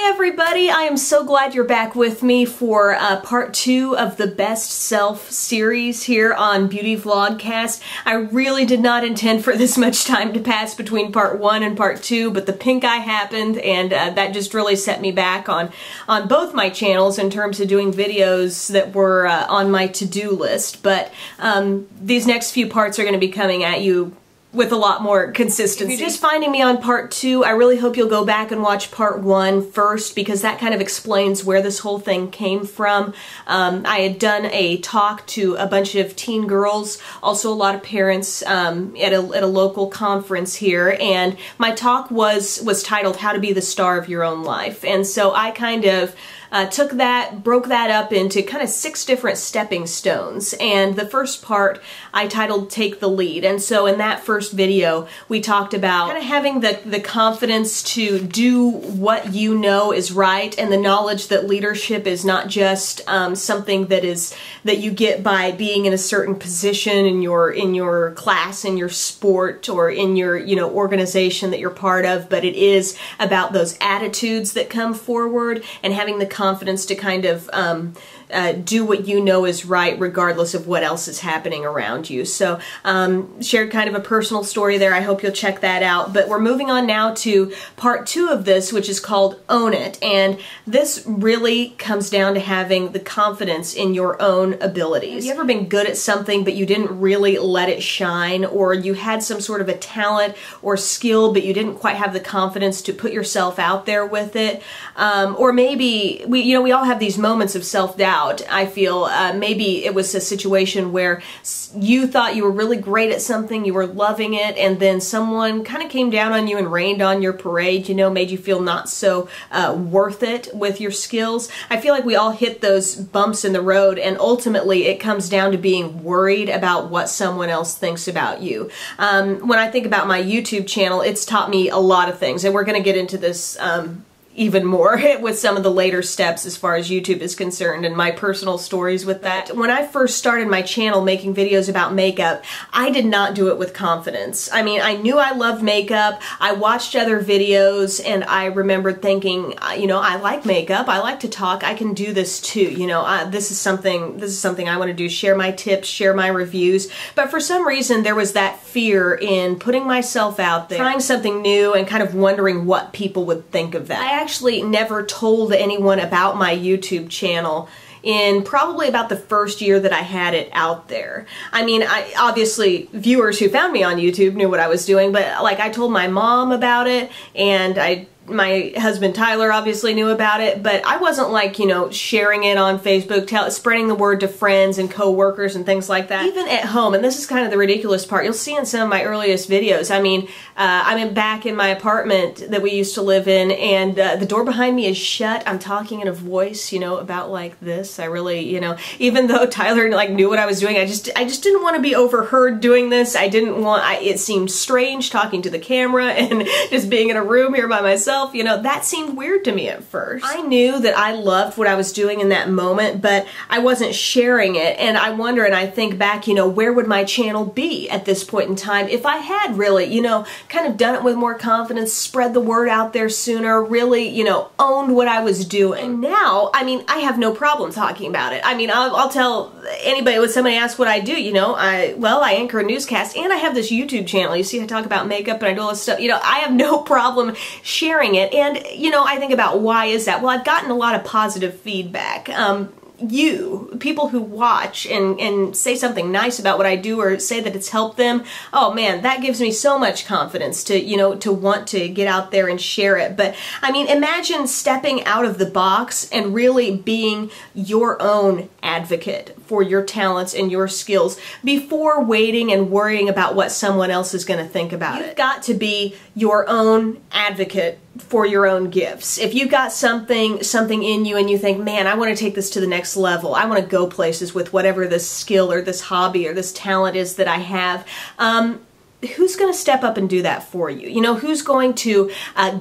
Everybody, I am so glad you're back with me for part 2 of the Best Self series here on Beauty Vlogcast. I really did not intend for this much time to pass between part 1 and part 2, but the pink eye happened, and that just really set me back on both my channels in terms of doing videos that were on my to-do list. But these next few parts are going to be coming at you with a lot more consistency. If you're just finding me on part 2, I really hope you'll go back and watch part 1 first, because that kind of explains where this whole thing came from. I had done a talk to a bunch of teen girls, also a lot of parents, at a local conference here, and my talk was titled How to Be the Star of Your Own Life. And so I kind of took that, broke that up into kind of 6 different stepping stones, and the first part I titled Take the Lead. And so in that first video we talked about kind of having the confidence to do what you know is right, and the knowledge that leadership is not just something that you get by being in a certain position in your class, in your sport, or in your organization that you're part of, but it is about those attitudes that come forward and having the confidence to kind of do what you know is right regardless of what else is happening around you. So shared kind of a personal story there. I hope you'll check that out. But we're moving on now to part 2 of this, which is called Own It. And this really comes down to having the confidence in your own abilities. Have you ever been good at something but you didn't really let it shine, or you had some sort of a talent or skill but you didn't quite have the confidence to put yourself out there with it? Or maybe we all have these moments of self-doubt. I feel maybe it was a situation where you thought you were really great at something, you were loving it, and then someone kind of came down on you and rained on your parade, made you feel not so worth it with your skills. I feel like we all hit those bumps in the road, and ultimately it comes down to being worried about what someone else thinks about you. When I think about my YouTube channel, it's taught me a lot of things, and we're going to get into this even more with some of the later steps as far as YouTube is concerned and my personal stories with that. When I first started my channel making videos about makeup, I did not do it with confidence. I mean, I knew I loved makeup, I watched other videos, and I remembered thinking, I like makeup, I like to talk, I can do this too, this is something I want to do, share my tips, share my reviews. But for some reason there was that fear in putting myself out there, trying something new, and kind of wondering what people would think of that. I actually never told anyone about my YouTube channel in probably about the first year that I had it out there. I mean, obviously viewers who found me on YouTube knew what I was doing, but like I told my mom about it, and my husband Tyler obviously knew about it, but I wasn't like, sharing it on Facebook, spreading the word to friends and co-workers and things like that. Even at home, and this is kind of the ridiculous part, you'll see in some of my earliest videos, I mean, I'm back in my apartment that we used to live in, and the door behind me is shut. I'm talking in a voice, about like this. I really, even though Tyler knew what I was doing, I just didn't want to be overheard doing this. I didn't want, it seemed strange talking to the camera and just being in a room here by myself. That seemed weird to me at first. I knew that I loved what I was doing in that moment, but I wasn't sharing it, and I wonder, and I think back, where would my channel be at this point in time if I had really, kind of done it with more confidence, spread the word out there sooner, really, owned what I was doing. And now, I mean, I have no problem talking about it. I mean, I'll tell anybody when somebody asks what I do, I anchor a newscast, and I have this YouTube channel. You see, I talk about makeup and I do all this stuff. I have no problem sharing it. And, I think about why is that? Well, I've gotten a lot of positive feedback. People who watch and say something nice about what I do, or say that it's helped them, oh man, that gives me so much confidence to, to want to get out there and share it. But I mean, imagine stepping out of the box and really being your own advocate for your talents and your skills before waiting and worrying about what someone else is going to think about it. You've got to be your own advocate for your own gifts. If you've got something in you and you think, man, I want to take this to the next level, I want to go places with whatever this skill or this hobby or this talent is that I have, who's going to step up and do that for you? You know, who's going to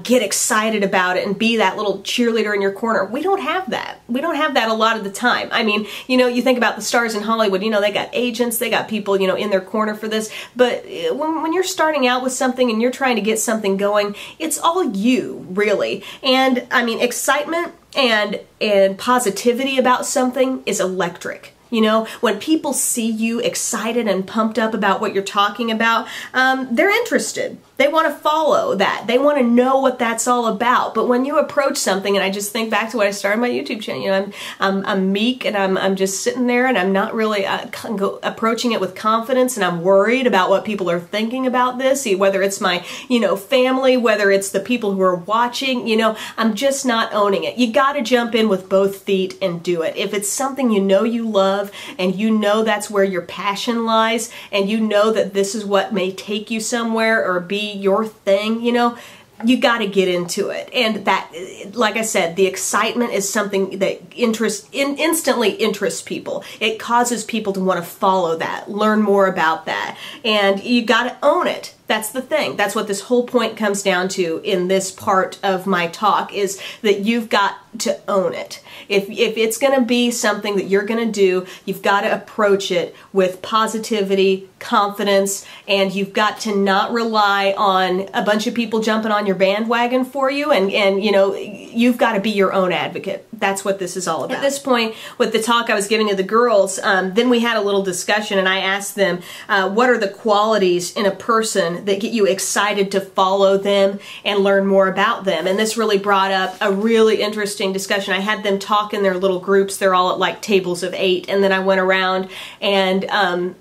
get excited about it and be that little cheerleader in your corner? We don't have that. We don't have that a lot of the time. I mean, you know, you think about the stars in Hollywood, you know, they got agents, they got people, you know, in their corner for this. But when you're starting out with something and you're trying to get something going, it's all you, really. And I mean, excitement and positivity about something is electric. You know, when people see you excited and pumped up about what you're talking about, they're interested. They want to follow that. They want to know what that's all about. But when you approach something, and I just think back to when I started my YouTube channel, you know, I'm meek and I'm just sitting there and I'm not really approaching it with confidence, and I'm worried about what people are thinking about this, whether it's my, you know, family, whether it's the people who are watching, you know, I'm just not owning it. You got to jump in with both feet and do it. If it's something you know you love and you know that's where your passion lies and you know that this is what may take you somewhere or be your thing, you know, you got to get into it. And that, like I said, the excitement is something that instantly interests people. It causes people to want to follow that, learn more about that, and you got to own it. That's the thing. That's what this whole point comes down to in this part of my talk, is that you've got to own it. If it's going to be something that you're going to do, you've got to approach it with positivity, confidence, and you've got to not rely on a bunch of people jumping on your bandwagon for you, and you know, you've got to be your own advocate. That's what this is all about. At this point, with the talk I was giving to the girls, then we had a little discussion, and I asked them, what are the qualities in a person that get you excited to follow them and learn more about them? And this really brought up a really interesting discussion. I had them talk in their little groups. They're all at like tables of 8, and then I went around and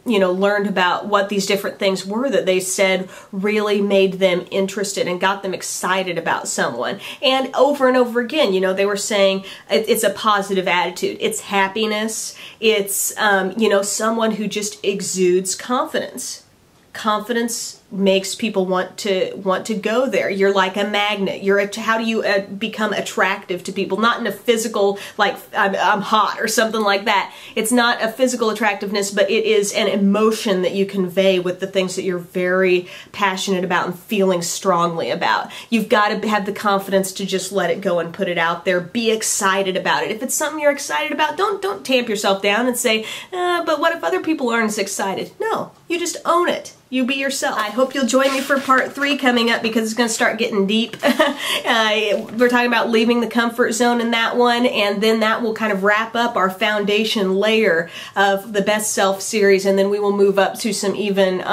you know, learned about what these different things were that they said really made them interested and got them excited about someone. And over again, you know, they were saying it's a positive attitude, it's happiness, it's you know, someone who just exudes confidence. Confidence makes people want to go there. You're like a magnet. How do you become attractive to people? Not in a physical, like I'm hot or something like that. It's not a physical attractiveness, but it is an emotion that you convey with the things that you're very passionate about and feeling strongly about. You've got to have the confidence to just let it go and put it out there. Be excited about it. If it's something you're excited about, don't tamp yourself down and say, but what if other people aren't as excited? No, you just own it. You be yourself. I hope you'll join me for part 3 coming up, because it's going to start getting deep. We're talking about leaving the comfort zone in that one, and then that will kind of wrap up our foundation layer of the Best Self series, and then we will move up to some even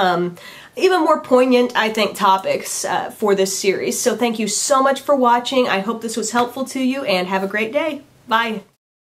more poignant, I think, topics for this series. So thank you so much for watching. I hope this was helpful to you, and have a great day. Bye.